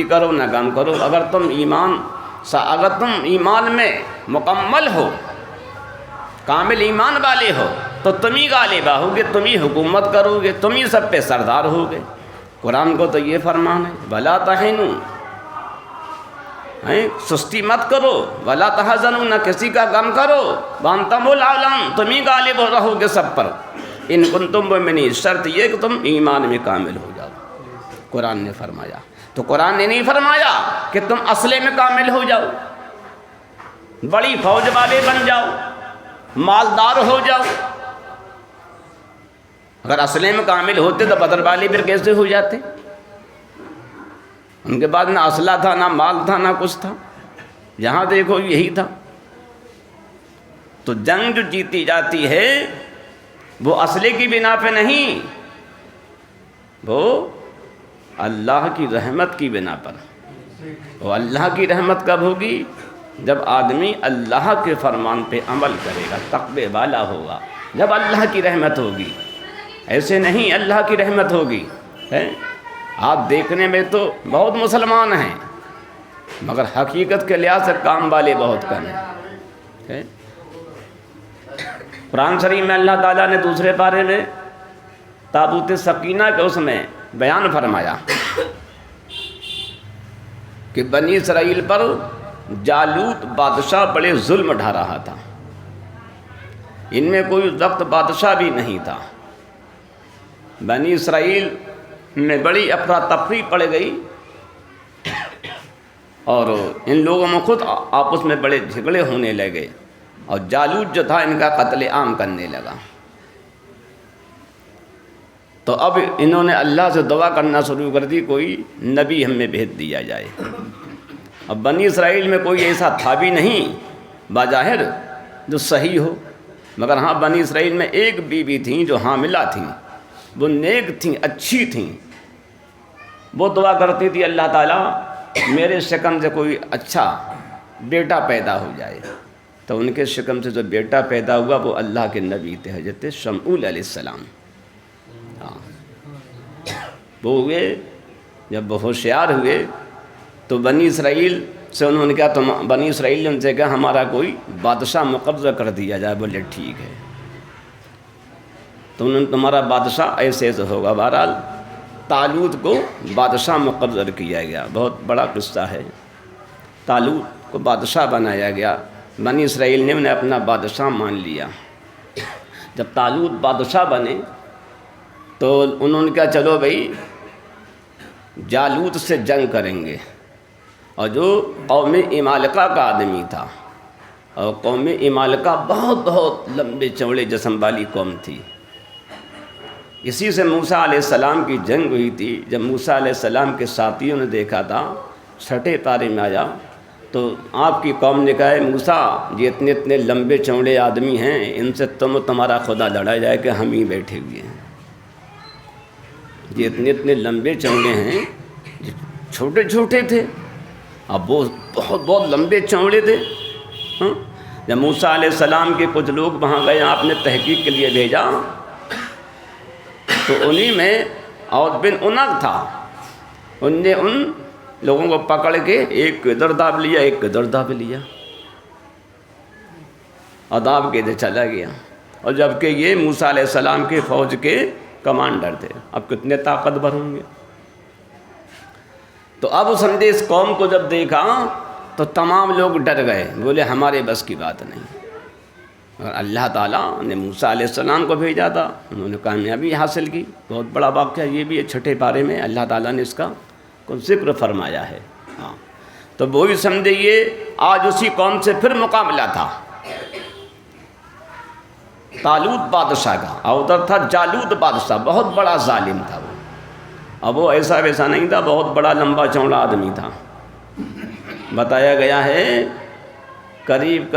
کرو نہ غم کرو، اگر تم ایمان میں مکمل ہو، کامل ایمان والے ہو تو تم ہی غالبہ ہوگے، تم ہی حکومت کرو گے، تم ہی سب پہ سردار ہوگے۔ قرآن کو تو یہ فرمان ہے، وَلَا تَهِنُوا، سستی مت کرو، وَلَا تَحْزَنُوا، نہ کسی کا غم کرو، وَأَنْتُمُ الْأَعْلَوْنَ، تم ہی غالب رہو گے سب پر، ان کنتم مؤمنین، شرط یہ کہ تم ایمان میں کامل ہو جاؤ، قرآن نے فرمایا۔ تو قرآن نے نہیں فرمایا کہ تم اصلے میں کامل ہو جاؤ، بڑی فوج والے بن جاؤ، مالدار ہو جاؤ۔ اگر اصلے میں کامل ہوتے تو بدر والے پھر کیسے ہو جاتے؟ ان کے بعد نہ اسلحہ تھا، نہ مال تھا، نہ کچھ تھا، جہاں دیکھو یہی تھا۔ تو جنگ جو جیتی جاتی ہے وہ اسلحے کی بنا پہ نہیں، وہ اللہ کی رحمت کی بنا پر۔ وہ اللہ کی رحمت کب ہوگی؟ جب آدمی اللہ کے فرمان پہ عمل کرے گا، تقوی والا ہوگا، جب اللہ کی رحمت ہوگی۔ ایسے نہیں اللہ کی رحمت ہوگی۔ آپ دیکھنے میں تو بہت مسلمان ہیں مگر حقیقت کے لحاظ سے کام والے بہت کم ہیں۔ قرآن شریف میں اللہ تعالیٰ نے دوسرے پارے میں تابوت سکینہ کے اس میں بیان فرمایا کہ بنی اسرائیل پر جالوت بادشاہ بڑے ظلم ڈھا رہا تھا، ان میں کوئی وقت بادشاہ بھی نہیں تھا، بنی اسرائیل میں بڑی افراتفری پڑ گئی اور ان لوگوں میں خود آپس میں بڑے جھگڑے ہونے لگے، اور جالوت جو تھا ان کا قتل عام کرنے لگا۔ تو اب انہوں نے اللہ سے دعا کرنا شروع کر دی، کوئی نبی ہم میں بھیج دیا جائے۔ اب بنی اسرائیل میں کوئی ایسا تھا بھی نہیں بظاہر جو صحیح ہو، مگر ہاں بنی اسرائیل میں ایک بیوی تھیں جو حاملہ تھیں، وہ نیک تھیں، اچھی تھیں، وہ دعا کرتی تھی اللہ تعالیٰ میرے شکم سے کوئی اچھا بیٹا پیدا ہو جائے۔ تو ان کے شکم سے جو بیٹا پیدا ہوا وہ اللہ کے نبی تھے، حضرت شمعون علیہ السلام۔ وہ ہوئے، جب وہ ہوشیار ہوئے تو بنی اسرائیل سے انہوں نے کہا، بنی اسرائیل نے ان سے کہا ہمارا کوئی بادشاہ مقرر کر دیا جائے۔ بولے ٹھیک ہے، تو انہوں نے تمہارا بادشاہ ایسے ایسے ہوگا۔ بہرحال طالوت کو بادشاہ مقرر کیا گیا، بہت بڑا قصہ ہے۔ طالوت کو بادشاہ بنایا گیا، بنی اسرائیل نے انہیں اپنا بادشاہ مان لیا۔ جب طالوت بادشاہ بنے تو انہوں نے کہا چلو بھائی جالوت سے جنگ کریں گے، اور جو قوم عمالقہ کا آدمی تھا، اور قوم عمالقہ بہت بہت لمبے چوڑے جسم والی قوم تھی، اسی سے موسیٰ علیہ السلام کی جنگ ہوئی تھی۔ جب موسیٰ علیہ السلام کے ساتھیوں نے دیکھا تھا، چھٹے پارے میں آیا تو آپ کی قوم نے کہا ہے موسیٰ یہ اتنے اتنے لمبے چوڑے آدمی ہیں، ان سے تمہارا خدا لڑا جائے کہ ہم ہی بیٹھے ہوئے ہیں۔ یہ اتنے اتنے لمبے چوڑے ہیں، چھوٹے چھوٹے تھے، اب وہ بہت بہت لمبے چوڑے تھے۔ جب موسیٰ علیہ السلام کے کچھ لوگ وہاں گئے، آپ نے تحقیق کے لیے بھیجا، تو انہی میں عوف بن عنق تھا، ان نے ان لوگوں کو پکڑ کے ایک ادھر داب لیا، ایک ادھر داب لیا، اور داب کے ادھر چلا گیا۔ اور جبکہ یہ موسیٰ علیہ السلام کے فوج کے کمانڈر تھے، اب کتنے طاقتور ہوں گے۔ تو اب اس نے اس قوم کو جب دیکھا تو تمام لوگ ڈر گئے، بولے ہمارے بس کی بات نہیں۔ اور اللہ تعالیٰ نے موسیٰ علیہ السلام کو بھیجا تھا، انہوں نے کامیابی حاصل کی۔ بہت بڑا واقعہ یہ بھی ہے، چھٹے پارے میں اللہ تعالیٰ نے اس کا کچھ ذکر فرمایا ہے۔ تو وہی سمجھیے آج اسی قوم سے پھر مقابلہ تھا طالوت بادشاہ کا، اور ادھر تھا جالوت بادشاہ، بہت بڑا ظالم تھا وہ۔ اب وہ ایسا ویسا نہیں تھا، بہت بڑا لمبا چوڑا آدمی تھا۔ بتایا گیا ہے قریب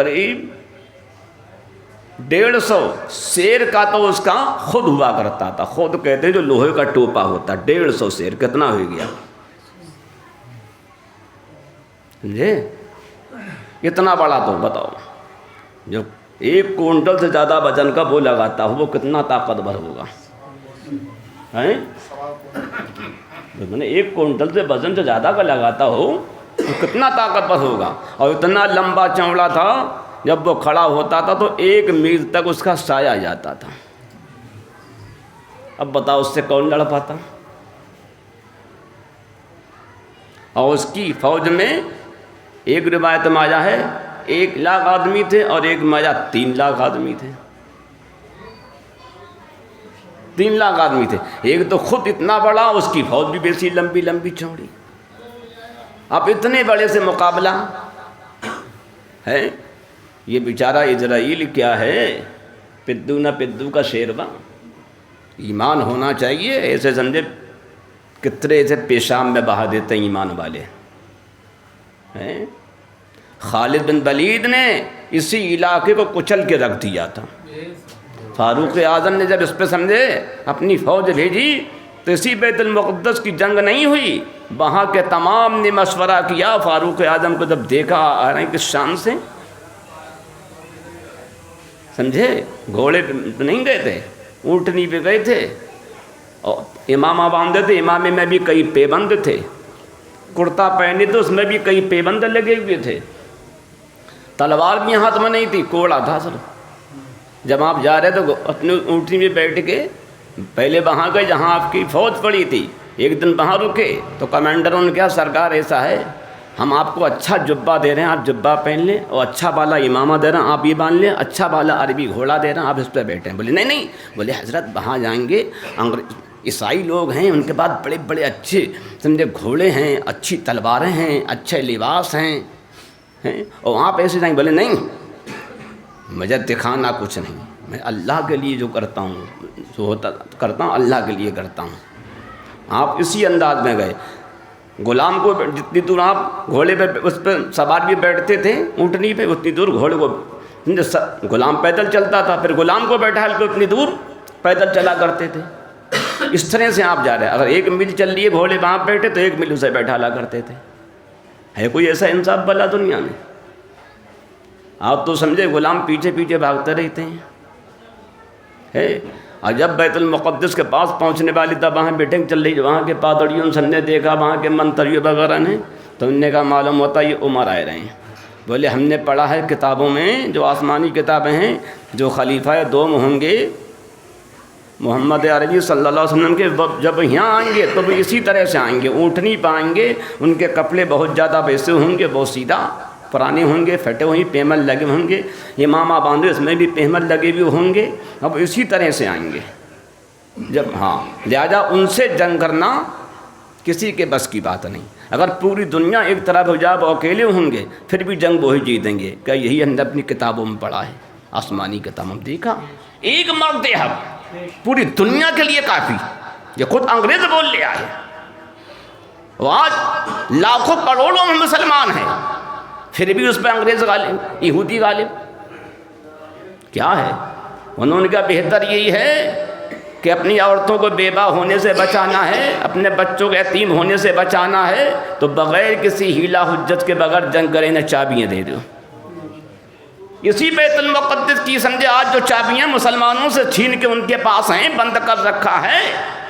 150 شیر کا تو اس کا خود ہوا کرتا تھا، خود کہتے ہیں جو لوہے کا ٹوپا ہوتا، 150 شیر، کتنا ہو گیا سمجھے؟ کتنا بڑا تو بتاؤ، جو 1 کوئنٹل سے زیادہ وزن کا وہ لگاتا ہو، وہ کتنا طاقتور ہوگا؟ تو میں نے 1 کوئنٹل سے وزن سے زیادہ کا لگاتا ہو تو کتنا طاقتور ہوگا. اور اتنا لمبا چوڑا تھا، جب وہ کھڑا ہوتا تھا تو 1 میل تک اس کا سایہ جاتا تھا. اب بتاؤ اس سے کون لڑ پاتا؟ اور اس کی فوج میں ایک روایت میں آیا ہے 1 لاکھ آدمی تھے، اور ایک میں آیا 3 لاکھ آدمی تھے. 3 لاکھ آدمی تھے. ایک تو خود اتنا بڑا، اس کی فوج بھی بیسی لمبی لمبی چوڑی. اب اتنے بڑے سے مقابلہ ہے. یہ بیچارہ اسرائیل کیا ہے، پدو نہ پدو کا شیروا. ایمان ہونا چاہیے. ایسے سمجھے کتنے سے پیشاب میں بہا دیتے ہیں ایمان والے ہیں. خالد بن ولید نے اسی علاقے کو کچل کے رکھ دیا تھا. فاروق اعظم نے جب اس پہ سمجھے اپنی فوج بھیجی تو اسی بیت المقدس کی جنگ نہیں ہوئی، وہاں کے تمام نے مشورہ کیا. فاروق اعظم کو جب دیکھا آ رہے ہیں کس شان سے، سمجھے گھوڑے پہ نہیں گئے تھے، اونٹنی پہ گئے تھے، اور امامہ باندھے تھے، امامے میں بھی کئی پیبند تھے، کرتا پہنے تھے اس میں بھی کئی پیبند لگے ہوئے تھے، تلوار بھی ہاتھ میں نہیں تھی، کوڑا تھا سر. جب آپ جا رہے تو اپنی اونٹنی میں بیٹھ کے پہلے وہاں گئے جہاں آپ کی فوج پڑی تھی. ایک دن وہاں رکے تو کمانڈروں نے کہا سرکار ایسا ہے، ہم آپ کو اچھا جبہ دے رہے ہیں، آپ جبہ پہن لیں، اور اچھا بالا امامہ دے رہے ہیں آپ یہ باندھ لیں، اچھا بالا عربی گھوڑا دے رہے ہیں آپ اس پہ بیٹھیں. بولے نہیں نہیں. بولے حضرت وہاں جائیں گے عیسائی لوگ ہیں، ان کے بعد بڑے بڑے اچھے سمجھے گھوڑے ہیں، اچھی تلواریں ہیں، اچھے لباس ہیں، اور آپ ایسے جائیں. بولے نہیں، مجھے دکھانا کچھ نہیں، میں اللہ کے لیے جو کرتا ہوں جو ہوتا کرتا ہوں اللہ کے لیے کرتا ہوں. آپ اسی انداز میں گئے. غلام کو جتنی دور آپ گھوڑے پہ اس پہ سوار بھی بیٹھتے تھے اونٹنی پہ، اتنی دور گھوڑے کو غلام پیدل چلتا تھا، پھر غلام کو بیٹھا کے اتنی دور پیدل چلا کرتے تھے. اس طرح سے آپ جا رہے ہیں. اگر 1 میل چل لیے گھوڑے وہاں بیٹھے تو 1 میل اسے بیٹھا لا کرتے تھے. ہے کوئی ایسا انصاف بھلا دنیا میں؟ آپ تو سمجھے غلام پیچھے پیچھے بھاگتے رہتے ہیں. ہے اور جب بیت المقدس کے پاس پہنچنے والی تھا وہاں میٹنگ چل رہی، وہاں کے پادریوں سے نے دیکھا، وہاں کے منتریوں وغیرہ نے، تو انہوں نے کہا معلوم ہوتا یہ عمر آئے رہے ہیں. بولے ہم نے پڑھا ہے کتابوں میں، جو آسمانی کتابیں ہیں، جو خلیفہ دوم ہوں گے محمد عربی صلی اللہ علیہ وسلم کے، جب یہاں آئیں گے تو وہ اسی طرح سے آئیں گے، اونٹنی پائیں گے، ان کے کپڑے بہت زیادہ ویسے ہوں گے، بہت سیدھا پرانے ہوں گے، پھٹے ہوئے پیمل لگے ہوں گے، امامہ باندھے اس میں بھی پیمل لگے ہوئے ہوں گے. اب اسی طرح سے آئیں گے. جب لہذا ان سے جنگ کرنا کسی کے بس کی بات نہیں. اگر پوری دنیا ایک طرف ہو جائے وہ اکیلے ہوں گے پھر بھی جنگ وہی جیتیں گے. کہ یہی ہم نے اپنی کتابوں میں پڑھا ہے، آسمانی کتابوں میں دیکھا. ایک مرد حق پوری دنیا کے لیے کافی. یہ خود انگریز بول لے آئے. آج لاکھوں کروڑوں میں مسلمان ہیں، پھر بھی اس پہ انگریز غالب، یہودی غالب. کیا ہے؟ انہوں نے کہا بہتر یہی ہے کہ اپنی عورتوں کو بیوہ ہونے سے بچانا ہے، اپنے بچوں کو یتیم ہونے سے بچانا ہے، تو بغیر کسی ہیلا حجت کے بغیر جنگ کریں نہ چابیاں دے دو. اسی بیت المقدس کی سمجھے آج جو چابیاں مسلمانوں سے چھین کے ان کے پاس ہیں، بند کر رکھا ہے،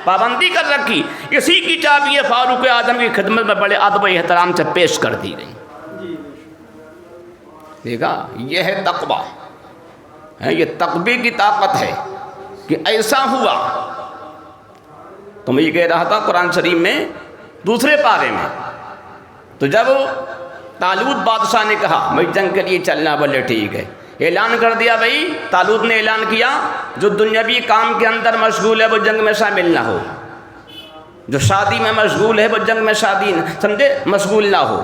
پابندی کر رکھی، اسی کی چابیاں فاروق اعظم کی خدمت میں بڑے ادب و احترام سے پیش کر دی گئی. دیکھا، یہ ہے تقوی، یہ تقوی کی طاقت ہے کہ ایسا ہوا. تو میں یہ کہہ رہا تھا قرآن شریف میں دوسرے پارے میں، تو جب طالوت بادشاہ نے کہا میں جنگ کے لیے چلنا، بولے ٹھیک ہے، اعلان کر دیا. بھائی طالوت نے اعلان کیا جو دنیاوی کام کے اندر مشغول ہے وہ جنگ میں شامل نہ ہو، جو شادی میں مشغول ہے وہ جنگ میں سمجھے مشغول نہ ہو.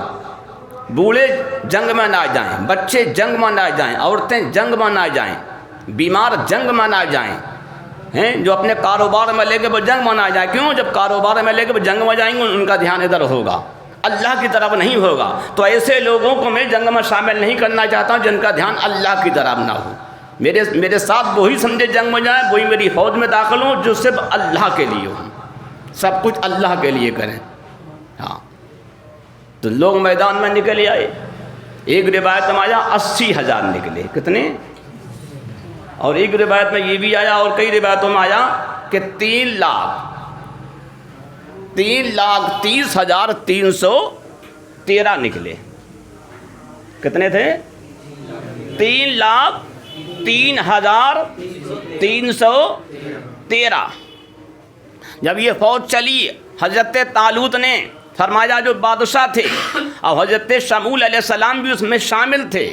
بوڑھے جنگ میں نہ جائیں، بچے جنگ میں نہ جائیں، عورتیں جنگ میں نہ جائیں، بیمار جنگ میں نہ جائیں، جو اپنے کاروبار میں لے کے وہ جنگ میں نہ جائیں. کیوں؟ جب کاروبار میں لے کے وہ جنگ میں جائیں گے ان کا دھیان ادھر ہوگا، اللہ کی طرف نہیں ہوگا. تو ایسے لوگوں کو میں جنگ میں شامل نہیں کرنا چاہتا ہوں جن کا دھیان اللہ کی طرف نہ ہو. میرے ساتھ وہی سمجھے جنگ میں جائیں، وہی میری فوج میں داخل ہوں جو صرف اللہ کے لیے ہوں، سب کچھ اللہ کے لیے کریں. ہاں، تو لوگ میدان میں نکل آئے. ایک روایت میں آیا 80,000 نکلے. کتنے؟ اور ایک روایت میں یہ بھی آیا اور کئی روایتوں میں آیا کہ 3 لاکھ. 3,30,313 نکلے. کتنے تھے؟ 3,03,313. جب یہ فوج چلی، حضرت طالوت نے فرمایا جو بادشاہ تھے اور حضرت شمول علیہ السلام بھی اس میں شامل تھے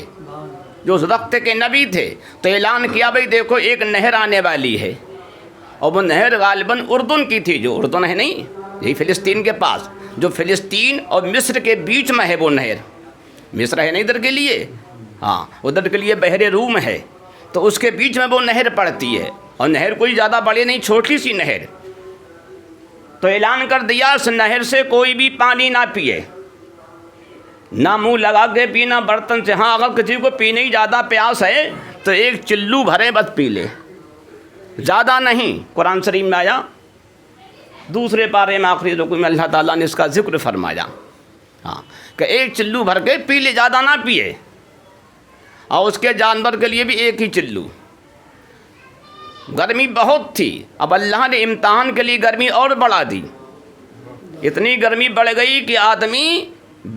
جو اس وقت کے نبی تھے، تو اعلان کیا بھئی دیکھو ایک نہر آنے والی ہے. اور وہ نہر غالباً اردن کی تھی، جو اردن ہے نہیں، یہی فلسطین کے پاس، جو فلسطین اور مصر کے بیچ میں ہے وہ نہر. مصر ہے نہیں ادھر کے لیے، ہاں ادھر کے لیے بحر روم ہے، تو اس کے بیچ میں وہ نہر پڑتی ہے. اور نہر کوئی زیادہ بڑی نہیں، چھوٹی سی نہر. تو اعلان کر دیا اس نہر سے کوئی بھی پانی نہ پیے، نہ منہ لگا کے پینا برتن سے. ہاں اگر کسی کو پینے کی زیادہ پیاس ہے تو ایک چلو بھرے بس پی لے، زیادہ نہیں. قرآن شریف میں آیا دوسرے پارے میں آخری رکوع میں اللہ تعالیٰ نے اس کا ذکر فرمایا، ہاں کہ ایک چلو بھر کے پی لے، زیادہ نہ پیے. اور اس کے جانور کے لیے بھی ایک ہی چلو. گرمی بہت تھی، اب اللہ نے امتحان کے لیے گرمی اور بڑھا دی. اتنی گرمی بڑھ گئی کہ آدمی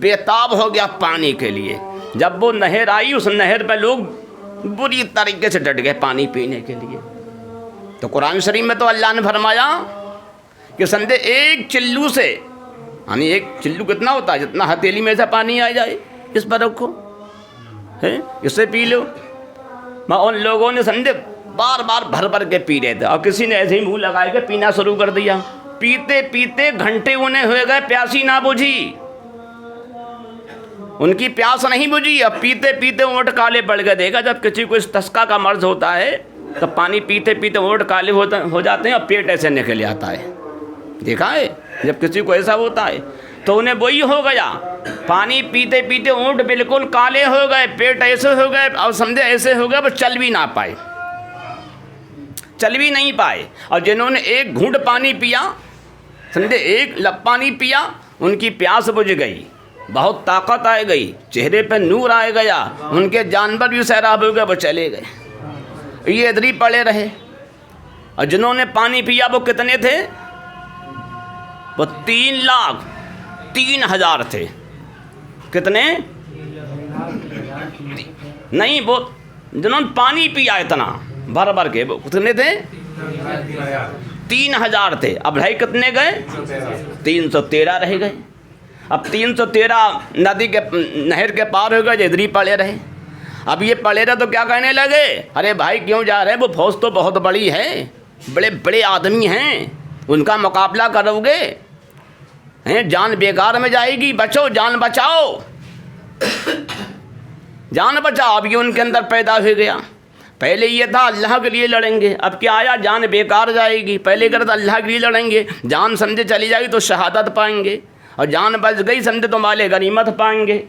بےتاب ہو گیا پانی کے لیے. جب وہ نہر آئی اس نہر پہ لوگ بری طریقے سے ڈٹ گئے پانی پینے کے لیے. تو قرآن شریف میں تو اللہ نے فرمایا کہ سمجھے ایک چلو سے، یعنی ایک چلو کتنا ہوتا ہے؟ جتنا ہتھیلی میں سے پانی آ جائے اس پر رکھو، اس سے پی لو. ان لوگوں نے سمجھے بار بار بھر بھر کے پی رہے تھے، اور کسی نے ایسے ہی منہ لگائے کے پینا شروع کر دیا. پیتے پیتے گھنٹے انہیں ہوئے گئے، پیاسی نہ بجھی، ان کی پیاس نہیں بجھی. اب پیتے پیتے اونٹ کالے پڑ گئے. دیکھا جب کسی کو استسقا کا مرض ہوتا ہے تو پانی پیتے پیتے اونٹ کالے ہو جاتے ہیں اور پیٹ ایسے نکل آتا ہے. دیکھا ہے جب کسی کو ایسا ہوتا ہے تو انہیں وہی ہو گیا. پانی پیتے پیتے اونٹ بالکل کالے ہو گئے، پیٹ ایسے ہو گئے اور سمجھے ایسے ہو گئے وہ چل بھی نہ پائے، چل بھی نہیں پائے. اور جنہوں نے ایک گھونٹ پانی پیا، سمجھے ایک لب پانی پیا، ان کی پیاس بجھ گئی، بہت طاقت آ گئی، چہرے پہ نور آ گیا، ان کے جانور بھی سیراب ہو گئے، وہ چلے گئے. یہ ادھر ہی پڑے رہے. اور جنہوں نے پانی پیا وہ کتنے تھے؟ وہ 3,03,000 تھے. کتنے؟ نہیں، وہ جنہوں نے پانی پیا اتنا بھر بھر کے وہ کتنے تھے؟ 3,000 تھے. اب بھائی کتنے گئے؟ 313 رہ گئے. اب 313 ندی کے نہر کے پار ہو گئے، ادھر ہی پڑے رہے. اب یہ پڑے رہے تو کیا کہنے لگے؟ ارے بھائی کیوں جا رہے ہیں؟ وہ فوج تو بہت بڑی ہے، بڑے بڑے آدمی ہیں، ان کا مقابلہ کرو گے؟ جان بیکار میں جائے گی، بچو، جان بچاؤ، جان بچاؤ. اب یہ ان کے اندر پیدا ہو گیا. پہلے یہ تھا اللہ کے لیے لڑیں گے، اب کیا آیا؟ جان بیکار جائے گی. پہلے کرتا اللہ کے لیے لڑیں گے، جان سمجھے چلی جائے گی تو شہادت پائیں گے، اور جان بچ گئی سمجھے تو مال غنیمت پائیں گے.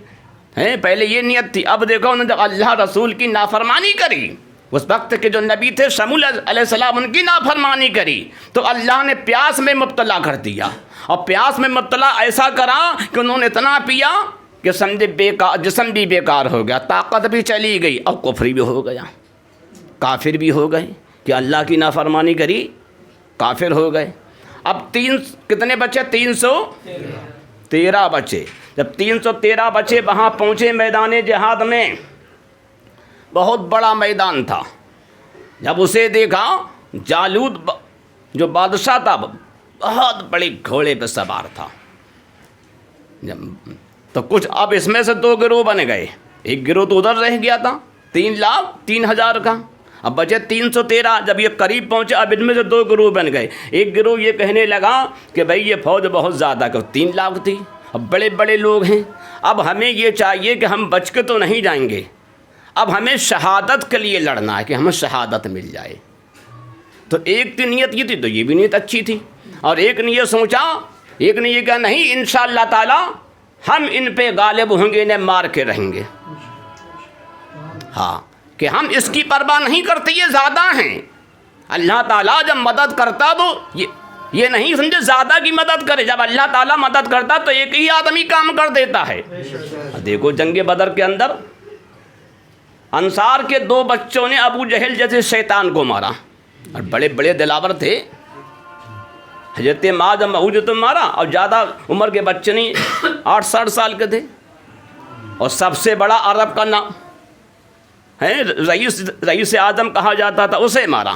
پہلے یہ نیت تھی. اب دیکھو انہوں نے اللہ رسول کی نافرمانی کری، اس وقت کے جو نبی تھے شمول علیہ السلام ان کی نافرمانی کری، تو اللہ نے پیاس میں مبتلا کر دیا. اور پیاس میں مبتلا ایسا کرا کہ انہوں نے اتنا پیا کہ سمجھے بیکار، جسم بھی بیکار ہو گیا، طاقت بھی چلی گئی، اور کفر بھی ہو گیا، کافر بھی ہو گئے کہ اللہ کی نافرمانی کری، کافر ہو گئے. اب کتنے بچے؟ 313 بچے. جب 313 بچے وہاں پہنچے میدان جہاد میں، بہت بڑا میدان تھا. جب اسے دیکھا، جالوت جو بادشاہ تھا بہت بڑے گھوڑے پہ سوار تھا. تو کچھ اب اس میں سے 2 گروہ بن گئے. ایک گروہ تو ادھر رہ گیا تھا 3,03,000 کا، اب بچے 313. جب یہ قریب پہنچے اب ان میں سے 2 گروہ بن گئے. ایک گروہ یہ کہنے لگا کہ بھائی یہ فوج بہت زیادہ، کہ 3 لاکھ تھی، اب بڑے بڑے لوگ ہیں، اب ہمیں یہ چاہیے کہ ہم بچ کے تو نہیں جائیں گے، اب ہمیں شہادت کے لیے لڑنا ہے کہ ہمیں شہادت مل جائے. تو ایک کی نیت یہ تھی، تو یہ بھی نیت اچھی تھی. اور ایک نے یہ سوچا، ایک نے یہ کہا نہیں انشاءاللہ تعالی ہم ان پہ غالب ہوں گے، انہیں مار کے رہیں گے. ہاں کہ ہم اس کی پرواہ نہیں کرتے، یہ زیادہ ہیں. اللہ تعالیٰ جب مدد کرتا تو یہ نہیں سمجھے زیادہ کی مدد کرے. جب اللہ تعالیٰ مدد کرتا تو ایک ہی آدمی کام کر دیتا ہے. دیکھو جنگ بدر کے اندر انصار کے 2 بچوں نے ابو جہل جیسے شیطان کو مارا، اور بڑے بڑے دلاور تھے، حضرت معاذ محوج تو مارا، اور زیادہ عمر کے بچے نہیں، 8-60 سال کے تھے، اور سب سے بڑا عرب کا نام ہے رئیس اعظم کہا جاتا تھا، اسے مارا۔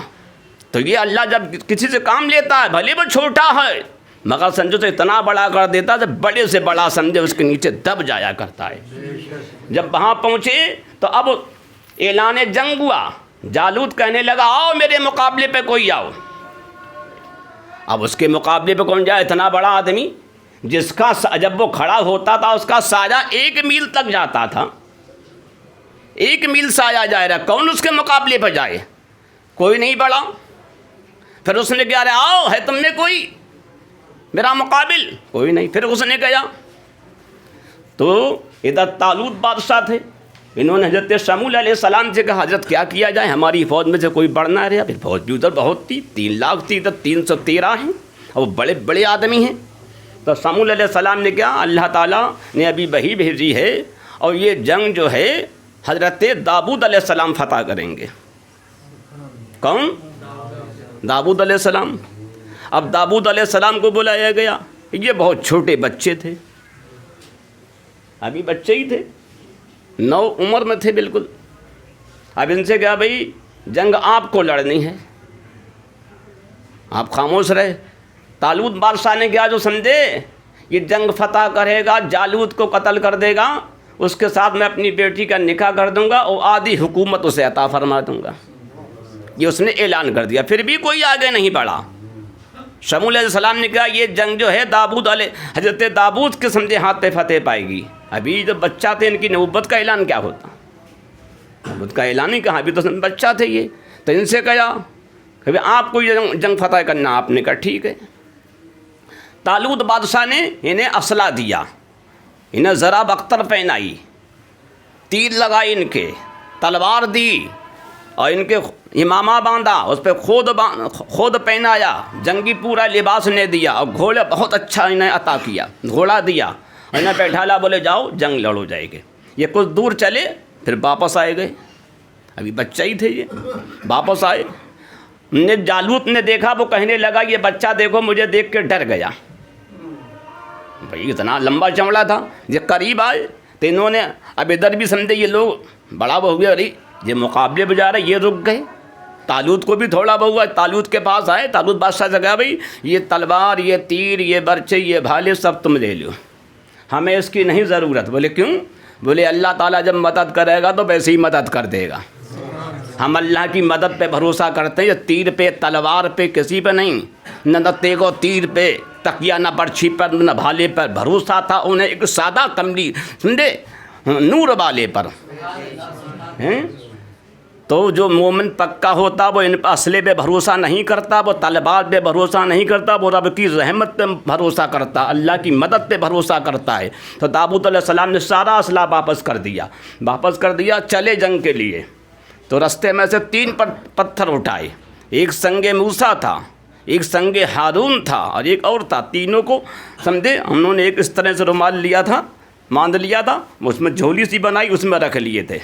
تو یہ اللہ جب کسی سے کام لیتا ہے بھلے وہ چھوٹا ہے مگر سمجھو تو اتنا بڑا کر دیتا ہے، بڑے سے بڑا سمجھے اس کے نیچے دب جایا کرتا ہے۔ جب وہاں پہنچے تو اب اعلان جنگ ہوا، جالوت کہنے لگا آؤ میرے مقابلے پہ کوئی آؤ۔ اب اس کے مقابلے پہ کون جائے؟ اتنا بڑا آدمی جس کا جب وہ کھڑا ہوتا تھا اس کا سایہ 1 میل تک جاتا تھا، 1 میل سایہ جائے رہا، کون اس کے مقابلے پہ جائے؟ کوئی نہیں بڑا۔ پھر اس نے کہا آؤ ہے تم نے کوئی میرا مقابل؟ کوئی نہیں۔ پھر اس نے کہا، تو ادھر طالوت بادشاہ تھے، انہوں نے حضرت شمول علیہ السلام سے کہا حضرت کیا کیا جائے، ہماری فوج میں سے کوئی بڑھ نہ رہا۔ پھر فوج بھی ادھر بہت تھی، 3 لاکھ تھی، ادھر 313 ہیں، اور وہ بڑے بڑے آدمی ہیں۔ تو شمول علیہ السلام نے کہا اللہ تعالیٰ نے ابھی وحی بھیجی ہے اور یہ جنگ جو ہے حضرت داؤد علیہ السلام فتح کریں گے۔ کون؟ داؤد علیہ السلام۔ اب داؤد علیہ السلام کو بلایا گیا، یہ بہت چھوٹے بچے تھے، ابھی بچے ہی تھے، 9 عمر میں تھے بالکل۔ اب ان سے کہا بھائی جنگ آپ کو لڑنی ہے، آپ خاموش رہے۔ طالوت بادشاہ نے کیا جو سمجھے یہ جنگ فتح کرے گا، جالوت کو قتل کر دے گا، اس کے ساتھ میں اپنی بیٹی کا نکاح کر دوں گا اور آدھی حکومت اسے عطا فرما دوں گا، یہ اس نے اعلان کر دیا۔ پھر بھی کوئی آگے نہیں بڑھا۔ شمول علیہ السلام نے کہا یہ جنگ جو ہے حضرت داؤد کے سمجھے ہاتھ پہ فتح پائے گی۔ ابھی جب بچہ تھے ان کی نبوت کا اعلان کیا ہوتا، نبوت کا اعلان ہی کہاں، ابھی تو بچہ تھے یہ۔ تو ان سے کہا کہ آپ کو یہ جنگ فتح کرنا، آپ نے کہا ٹھیک ہے۔ طالوت بادشاہ نے انہیں اسلحہ دیا، انہیں ضرب اختر پہنائی، تیر لگائی ان کے، تلوار دی، اور ان کے امامہ باندھا، اس پہ خود پہنایا، جنگی پورا لباس نے دیا، اور گھوڑا بہت اچھا انہیں عطا کیا، گھوڑا دیا، اور انہیں بیٹھالا، بولے جاؤ جنگ لڑو جائے گے۔ یہ کچھ دور چلے پھر واپس آئے گئے، ابھی بچہ ہی تھے یہ، واپس آئے۔ جالوت نے دیکھا، وہ کہنے لگا یہ بچہ دیکھو مجھے دیکھ کے ڈر گیا، بھائی اتنا لمبا چمڑا تھا۔ یہ قریب آئے تو انہوں نے اب ادھر بھی سمجھے یہ لوگ بڑا ہو گیا، ارے یہ مقابلے پہ جا رہے، یہ رک گئے۔ طالوت کو بھی تھوڑا بہوا، طالوت کے پاس آئے، طالوت بادشاہ سے کہا بھائی یہ تلوار، یہ تیر، یہ برچے، یہ بھالے سب تم لے لو، ہمیں اس کی نہیں ضرورت۔ بولے کیوں؟ بولے اللہ تعالیٰ جب مدد کرے گا تو ویسے ہی مدد کر دے گا، ہم اللہ کی مدد پہ بھروسہ کرتے ہیں، تیر پہ تلوار پہ کسی پہ نہیں، نہ تیگو تیر پہ تکیا، نہ برچھی پر، نہ بھالے پر بھروسہ تھا انہیں، ایک سادہ کملی سمجھے نور والے پر۔ تو جو مومن پکا ہوتا وہ ان اسلحے پہ بھروسہ نہیں کرتا، وہ تلوار پہ بھروسہ نہیں کرتا، وہ رب کی رحمت پہ بھروسہ کرتا، اللہ کی مدد پہ بھروسہ کرتا ہے۔ تو داؤد علیہ السلام نے سارا اسلحہ واپس کر دیا، چلے جنگ کے لیے۔ تو رستے میں سے 3 پتھر اٹھائے، ایک سنگ موسیٰ تھا، ایک سنگ ہارون تھا، اور ایک اور تھا۔ تینوں کو سمجھے انہوں نے ایک اس طرح سے رومال لیا تھا، باندھ لیا تھا، اس میں جھولی سی بنائی، اس میں رکھ لیے تھے۔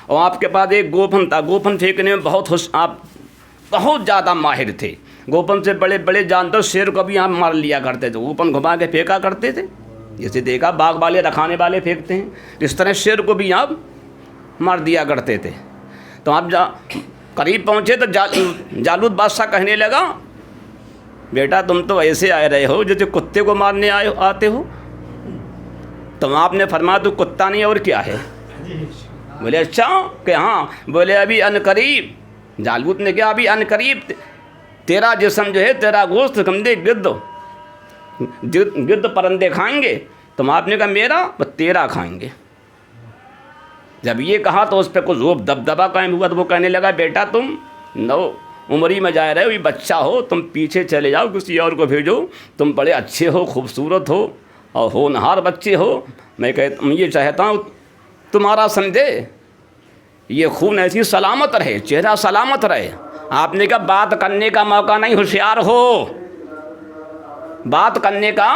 اور آپ کے پاس ایک گوپن تھا، گوپن پھینکنے میں آپ بہت زیادہ ماہر تھے، گوپن سے بڑے بڑے جانور شیر کو بھی آپ مار لیا کرتے تھے، گوپن گھما کے پھینکا کرتے تھے، جیسے دیکھا باغ والے رکھانے والے پھینکتے ہیں، اس طرح شیر کو بھی آپ مار دیا کرتے تھے۔ تو آپ قریب پہنچے تو جالوت بادشاہ کہنے لگا بیٹا تم تو ایسے آئے رہے ہو جیسے کتے کو مارنے آتے ہو۔ تو آپ نے فرمایا تو کتا نہیں اور کیا ہے؟ بولے اچھا کہ ہاں۔ بولے ابھی ان قریب، جالوت نے کہا ابھی ان قریب تیرا جسم جو ہے، تیرا گوشت کمدے گرد پرندے کھائیں گے۔ تم آپ نے کہا میرا؟ تیرا کھائیں گے۔ جب یہ کہا تو اس پہ کچھ روب دبدبا قائم ہوا، تو وہ کہنے لگا بیٹا تم 9 عمری میں جا رہے ہو، یہ بچہ ہو، تم پیچھے چلے جاؤ، کسی اور کو بھیجو، تم بڑے اچھے ہو، خوبصورت ہو اور ہونہار بچے ہو، میں یہ چاہتا ہوں تمہارا سمجھے یہ خون ایسی سلامت رہے، چہرہ سلامت رہے۔ آپ نے کہا بات کرنے کا موقع نہیں، ہوشیار ہو، بات کرنے کا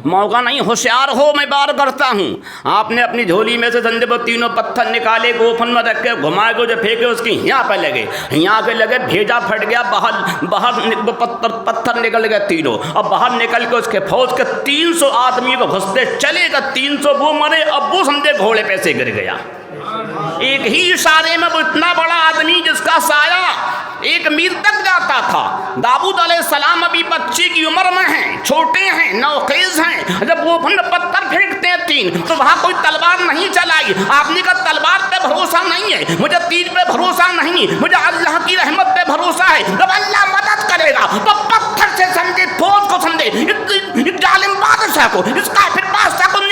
موقع نہیں، ہوشیار ہو میں بار کرتا ہوں. آپ نے اپنی جھولی میں سے سمجھے وہ تینوں پتھر نکالے، گوفن میں رکھ کے گھمائے کو جو پھینکے اس کی یہاں پہ لگے، یہاں کے لگے، بھیجا پھٹ گیا، باہر پتھر نکل گئے تینوں. اب باہر نکل کے اس کے فوج کے 300 آدمی کو گھستے چلے گا، 300 وہ مرے. اب وہ سمجھے گھوڑے پہ سے گر گیا. ایک ہی اشارے میں وہ اتنا بڑا آدمی جس کا سایہ 1 میل تک جاتا تھا. داؤد علیہ السلام ابھی بچے کی عمر میں ہیں، چھوٹے ہیں، نوخیز ہیں. جب وہ پتھر پھینکتے ہیں 3 تو وہاں کوئی تلوار نہیں چلائی. آپ نے کہا تلوار پہ بھروسہ نہیں ہے، مجھے تیر پہ بھروسہ نہیں، مجھے اللہ کی رحمت پہ بھروسہ ہے. جب اللہ مدد کرے گا تو پتھر سے سمجھے، فوج کو سمجھے، اس ظالم بادشاہ کو، اس کافر بادشاہ کو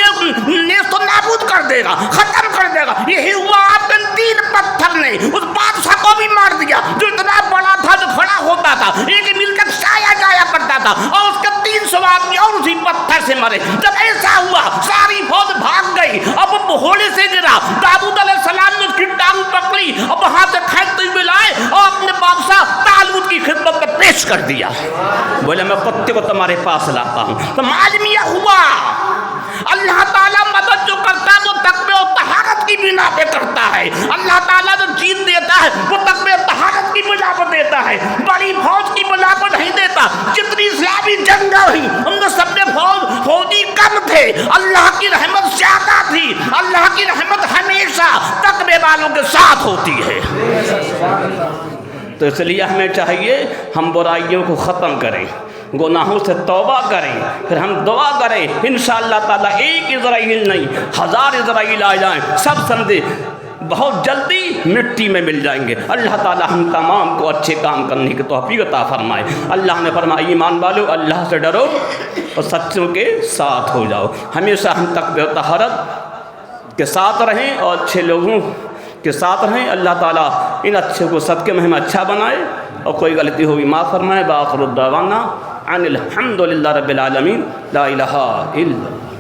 نیست و نابود کر دے گا، ختم کر دے گا. یہی ہوا. آپ نے 3 پتھر نے اس بادشاہ کو بھی مار دیا جو اتنا بڑا تھا، جو کھڑا ہوتا تھا 1 میل کا سایہ جایا کرتا تھا، اور اس کے 300 آدمی اور اسی پتھر سے مرے. جب ایسا ہوا ساری فوج بھاگ گئی. اب وہ گھوڑے سے گرا، داؤد علیہ السلام نے اس کی ٹانگ پکڑی اور وہاں سے کھینچتے ہوئے لائے اور اپنے بادشاہ طالوت کی خدمت میں پیش کر دیا. بولے میں کتے کو تمہارے پاس لاتا ہوں. تو معلوم یہ ہوا اللہ تعالیٰ مدد جو کرتا ہے وہ تقوی و طہارت کی بنا پہ کرتا ہے. اللہ تعالیٰ جو جیت دیتا ہے وہ تقوی و طہارت کی بنا پر دیتا ہے، بڑی فوج کی بنا پر نہیں دیتا. جتنی اسلامی جنگ ہوئی ان میں سب میں فوجی کم تھے، اللہ کی رحمت زیادہ تھی. اللہ کی رحمت ہمیشہ تقوی والوں کے ساتھ ہوتی ہے. تو اس لیے ہمیں چاہیے ہم برائیوں کو ختم کریں، گناہوں سے توبہ کریں، پھر ہم دعا کریں انشاءاللہ تعالیٰ 1 اسرائیل نہیں 1000 اسرائیل آ جائیں، سب سمجھے بہت جلدی مٹی میں مل جائیں گے. اللہ تعالیٰ ہم تمام کو اچھے کام کرنے کی توفیق عطا فرمائے. اللہ نے فرمایا ایمان والو اللہ سے ڈرو اور سچوں کے ساتھ ہو جاؤ. ہمیشہ ہم تقوی و طہارت کے ساتھ رہیں اور اچھے لوگوں کے ساتھ رہیں. اللہ تعالیٰ ان اچھے کو سب کے میں ہمیں اچھا بنائے اور کوئی غلطی ہوگی معاف فرمائے. بآخر الدعوانا ان الحمد للہ رب العالمین. لا الہ الا اللہ.